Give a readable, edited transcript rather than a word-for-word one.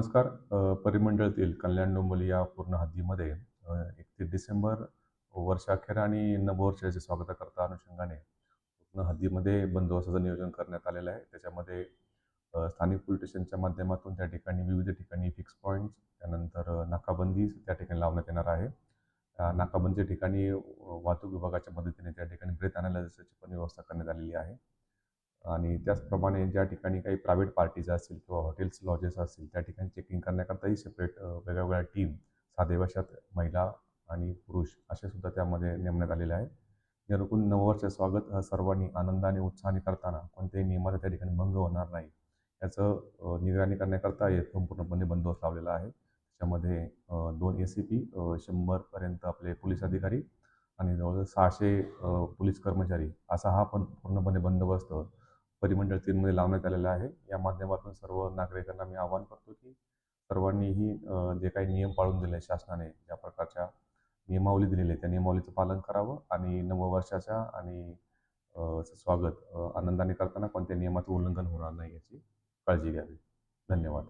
नमस्कार. परिमंडळातील कल्याण डोंबिवली या पूर्ण हद्दीमध्ये 31 डिसेंबर वर्षाअखेर आणि नववर्षाच्या स्वागताकरता अनुषंगाने पूर्ण हद्दीमध्ये बंदोबस्ताचं नियोजन करण्यात आलेलं आहे. त्याच्यामध्ये स्थानिक पोलीस स्टेशनच्या माध्यमातून त्या ठिकाणी विविध ठिकाणी फिक्स पॉईंट्स, त्यानंतर नाकाबंदी त्या ठिकाणी लावण्यात येणार आहे. नाकाबंदीच्या ठिकाणी वाहतूक विभागाच्या मदतीने त्या ठिकाणी ब्रेथ अनालायझरची पण व्यवस्था करण्यात आलेली आहे. आणि त्याचप्रमाणे ज्या ठिकाणी काही प्रायव्हेट पार्टीज असतील किंवा हॉटेल्स, लॉजेस असतील त्या ठिकाणी चेकिंग करण्याकरताही सेपरेट वेगवेगळ्या टीम, साध्या वेशात महिला आणि पुरुष असे सुद्धा त्यामध्ये नेमण्यात आलेले आहे. जेणेकरून नववर्ष स्वागत सर्वांनी आनंदाने उत्साहाने करताना कोणत्याही नियमाचा त्या ठिकाणी भंग होणार नाही याचं निगराणी करण्याकरता हे संपूर्णपणे बंदोबस्त लावलेला आहे. त्याच्यामध्ये 2 ACP, 100पर्यंत आपले पोलीस अधिकारी आणि जवळजवळ 600 पोलीस कर्मचारी असा हा पण पूर्णपणे बंदोबस्त परिमंडळ 3 मध्ये लावण्यात आलेला आहे. या माध्यमातून सर्व नागरिकांना मी आवाहन करतो की सर्वांनीही जे काही नियम पाळून दिले शासनाने, ज्या प्रकारच्या नियमावली दिलेली आहे त्या नियमावलीचं पालन करावं आणि नववर्षाच्या आणि स्वागत आनंदाने करताना कोणत्या नियमाचं उल्लंघन होणार नाही याची काळजी घ्यावी. धन्यवाद.